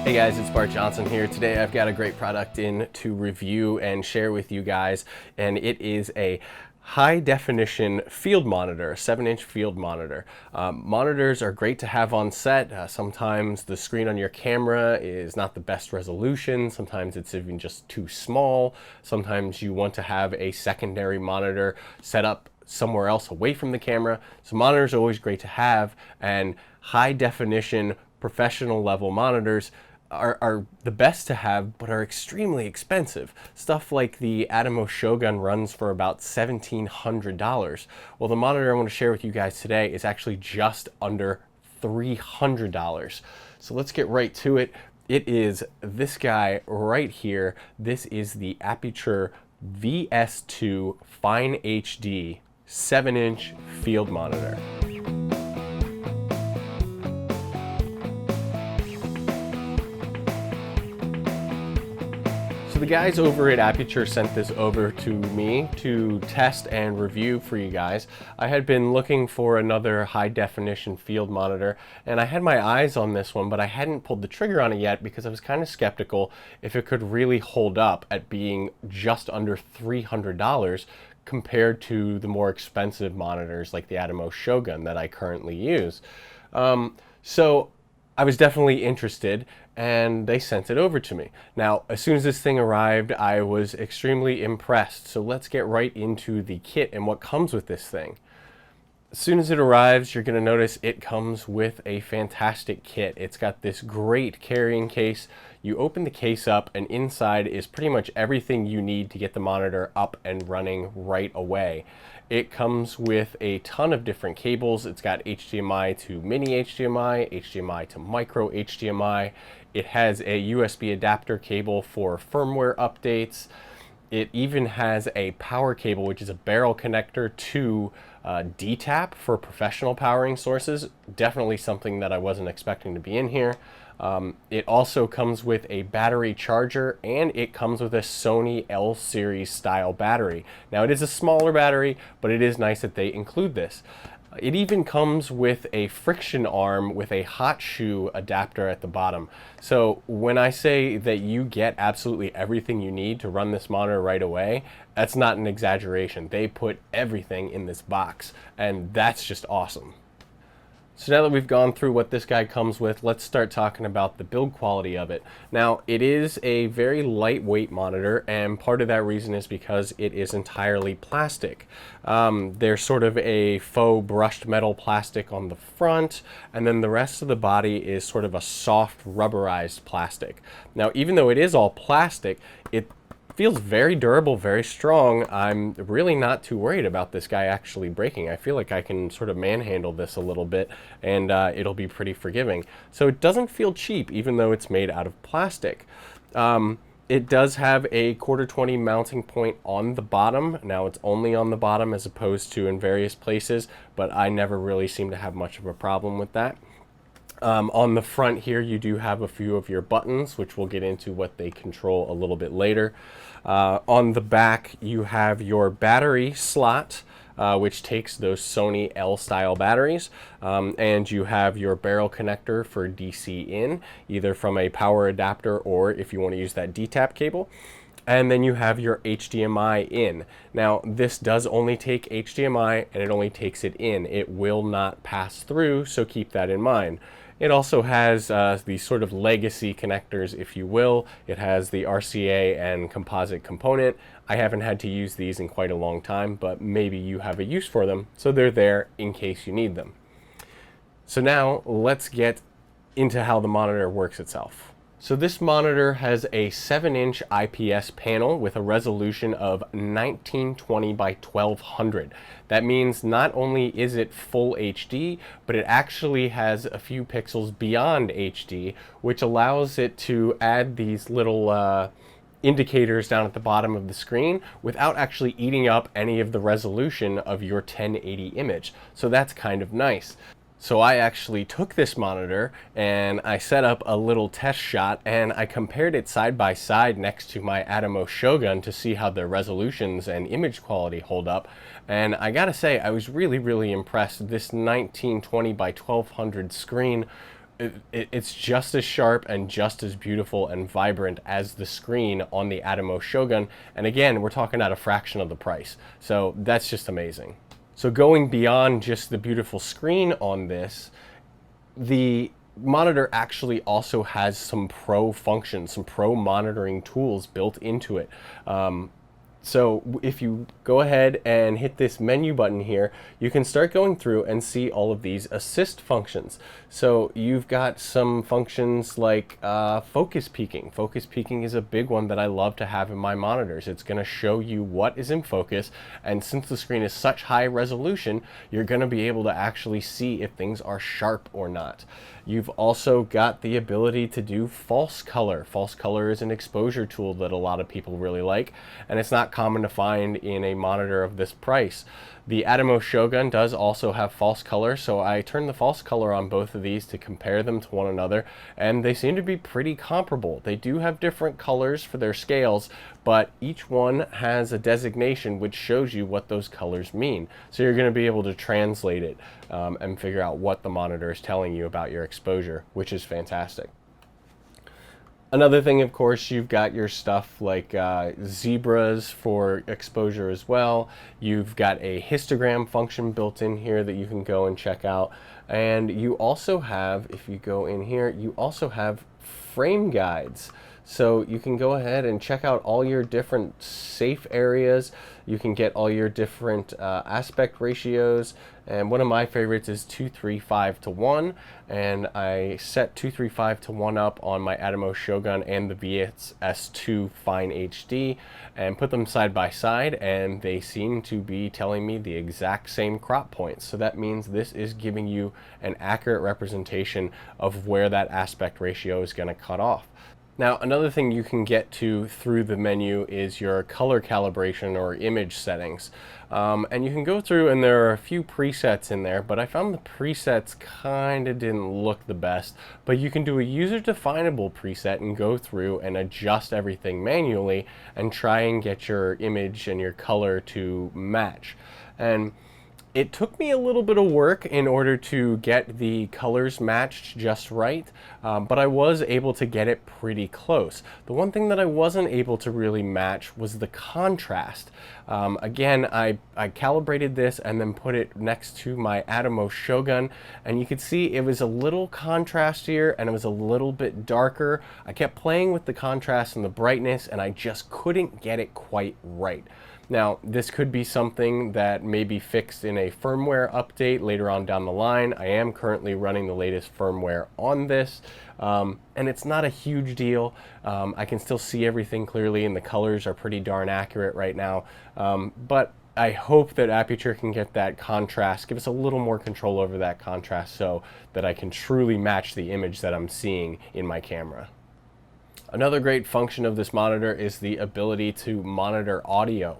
Hey guys, it's Bart Johnson here. Today I've got a great product in to review and share with you guys, and it is a high definition field monitor, a 7-inch field monitor. Monitors are great to have on set. Sometimes the screen on your camera is not the best resolution. Sometimes it's even just too small. Sometimes you want to have a secondary monitor set up somewhere else away from the camera. So monitors are always great to have, and high definition professional level monitors are the best to have, but are extremely expensive. Stuff like the Aputure Shogun runs for about $1,700. Well, the monitor I want to share with you guys today is actually just under $300. So let's get right to it. It is this guy right here. This is the Aputure VS-2 FineHD 7-inch field monitor. So the guys over at Aputure sent this over to me to test and review for you guys. I had been looking for another high definition field monitor, and I had my eyes on this one, but I hadn't pulled the trigger on it yet because I was kind of skeptical if it could really hold up at being just under $300 compared to the more expensive monitors like the Aputure Shogun that I currently use. So I was definitely interested, and they sent it over to me. Now, as soon as this thing arrived, I was extremely impressed. So let's get right into the kit and what comes with this thing. As soon as it arrives, you're going to notice it comes with a fantastic kit. It's got this great carrying case. You open the case up, and inside is pretty much everything you need to get the monitor up and running right away. It comes with a ton of different cables. It's got HDMI to mini HDMI, HDMI to micro HDMI. It has a USB adapter cable for firmware updates. It even has a power cable, which is a barrel connector to DTAP for professional powering sources. Definitely something that I wasn't expecting to be in here. It also comes with a battery charger, and it comes with a Sony L series style battery. Now, it is a smaller battery, but it is nice that they include this. It even comes with a friction arm with a hot shoe adapter at the bottom. So when I say that you get absolutely everything you need to run this monitor right away, that's not an exaggeration. They put everything in this box, and that's just awesome. So now that we've gone through what this guy comes with, let's start talking about the build quality of it. Now, it is a very lightweight monitor, and part of that reason is because it is entirely plastic. There's sort of a faux brushed metal plastic on the front, and then the rest of the body is sort of a soft rubberized plastic. Now, even though it is all plastic, it feels very durable, very strong. I'm really not too worried about this guy actually breaking. I feel like I can sort of manhandle this a little bit, and it'll be pretty forgiving. So it doesn't feel cheap, even though it's made out of plastic. It does have a 1/4-20 mounting point on the bottom. Now, it's only on the bottom as opposed to in various places, but I never really seem to have much of a problem with that. On the front here, you do have a few of your buttons, which we'll get into what they control a little bit later. On the back, you have your battery slot, which takes those Sony L-style batteries, and you have your barrel connector for DC in, either from a power adapter or if you want to use that DTAP cable. And then you have your HDMI in. Now, this does only take HDMI, and it only takes it in. It will not pass through, so keep that in mind. It also has these sort of legacy connectors, if you will. It has the RCA and composite component. I haven't had to use these in quite a long time, but maybe you have a use for them, so they're there in case you need them. So now let's get into how the monitor works itself. So this monitor has a 7-inch IPS panel with a resolution of 1920 by 1200. That means not only is it full HD, but it actually has a few pixels beyond HD, which allows it to add these little indicators down at the bottom of the screen without actually eating up any of the resolution of your 1080 image. So that's kind of nice. So I actually took this monitor and I set up a little test shot, and I compared it side by side next to my Aputure Shogun to see how the resolutions and image quality hold up. And I gotta say, I was really impressed. This 1920 by 1200 screen it's just as sharp and just as beautiful and vibrant as the screen on the Aputure Shogun. And again, we're talking at a fraction of the price. So that's just amazing. So going beyond just the beautiful screen on this, the monitor actually also has some pro functions, some pro monitoring tools built into it. So if you go ahead and hit this menu button here, you can start going through and see all of these assist functions. So you've got some functions like focus peaking. Focus peaking is a big one that I love to have in my monitors. It's going to show you what is in focus, and since the screen is such high resolution, you're going to be able to actually see if things are sharp or not. You've also got the ability to do false color. False color is an exposure tool that a lot of people really like, and it's not common to find in a monitor of this price. The Aputure Shogun does also have false color, so I turned the false color on both of these to compare them to one another, and they seem to be pretty comparable. They do have different colors for their scales, but each one has a designation which shows you what those colors mean. So you're going to be able to translate it and figure out what the monitor is telling you about your exposure, which is fantastic. Another thing, of course, you've got your stuff like zebras for exposure as well. You've got a histogram function built in here that you can go and check out. And you also have, if you go in here, you also have frame guides. So you can go ahead and check out all your different safe areas. You can get all your different aspect ratios. And one of my favorites is 235 to 1. And I set 235 to 1 up on my Aputure Shogun and the VS-2 FineHD and put them side by side, and they seem to be telling me the exact same crop points. So that means this is giving you an accurate representation of where that aspect ratio is going to cut off. Now, another thing you can get to through the menu is your color calibration or image settings. And you can go through, and there are a few presets in there, but I found the presets kind of didn't look the best. But you can do a user-definable preset and go through and adjust everything manually and try and get your image and your color to match. And it took me a little bit of work in order to get the colors matched just right, but I was able to get it pretty close. The one thing that I wasn't able to really match was the contrast. Again, I calibrated this and then put it next to my Aputure Shogun, and you could see it was a little contrastier and it was a little bit darker. I kept playing with the contrast and the brightness, and I just couldn't get it quite right. Now, this could be something that may be fixed in a firmware update later on down the line. I am currently running the latest firmware on this, and it's not a huge deal. I can still see everything clearly, and the colors are pretty darn accurate right now. But I hope that Aputure can get that contrast, give us a little more control over that contrast so that I can truly match the image that I'm seeing in my camera. Another great function of this monitor is the ability to monitor audio.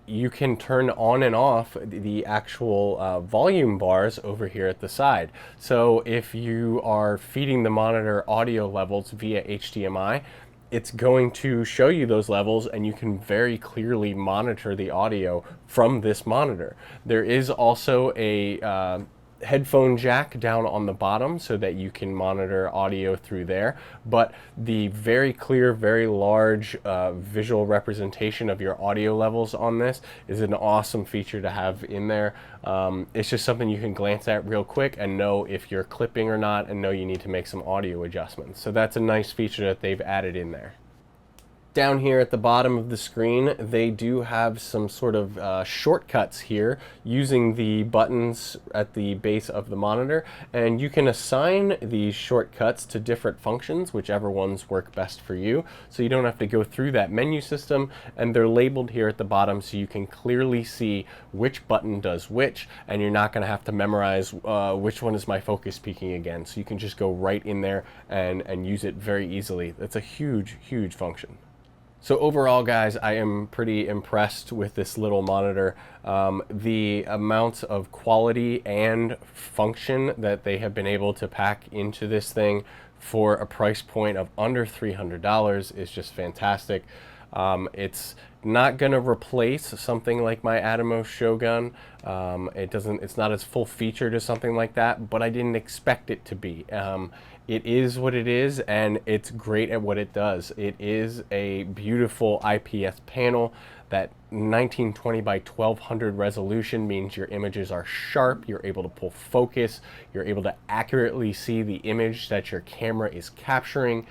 You can turn on and off the actual volume bars over here at the side. So if you are feeding the monitor audio levels via HDMI, it's going to show you those levels, and you can very clearly monitor the audio from this monitor. There is also a headphone jack down on the bottom so that you can monitor audio through there, but the very clear, very large visual representation of your audio levels on this is an awesome feature to have in there. It's just something you can glance at real quick and know if you're clipping or not, and know you need to make some audio adjustments. So that's a nice feature that they've added in there. Down here at the bottom of the screen, they do have some sort of shortcuts here using the buttons at the base of the monitor, and you can assign these shortcuts to different functions, whichever ones work best for you, so you don't have to go through that menu system, and they're labeled here at the bottom so you can clearly see which button does which, and you're not going to have to memorize which one is my focus peaking again, so you can just go right in there and use it very easily. It's a huge, huge function. So overall, guys, I am pretty impressed with this little monitor. The amount of quality and function that they have been able to pack into this thing for a price point of under $300 is just fantastic. It's not going to replace something like my Atomos Shogun. It's not as full featured as something like that, but I didn't expect it to be. It is what it is, and it's great at what it does. It is a beautiful IPS panel. That 1920 by 1200 resolution means your images are sharp, you're able to pull focus, you're able to accurately see the image that your camera is capturing,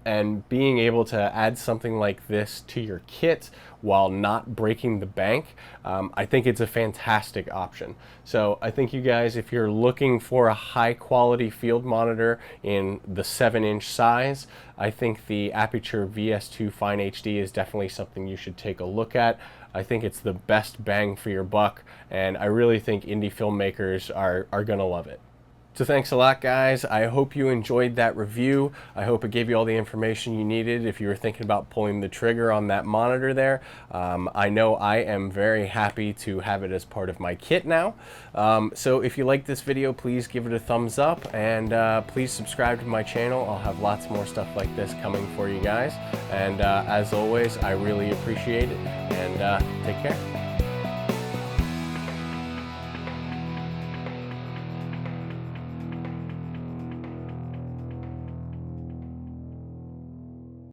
and being able to add something like this to your kit while not breaking the bank, I think it's a fantastic option. So I think you guys, if you're looking for a high quality field monitor in the 7-inch size, I think the Aputure VS-2 FineHD is definitely something you should take a look at. I think it's the best bang for your buck, and I really think indie filmmakers are gonna love it. So thanks a lot, guys. I hope you enjoyed that review. I hope it gave you all the information you needed if you were thinking about pulling the trigger on that monitor there. I know I am very happy to have it as part of my kit now. So if you like this video, please give it a thumbs up, and please subscribe to my channel. I'll have lots more stuff like this coming for you guys. And as always, I really appreciate it, and take care.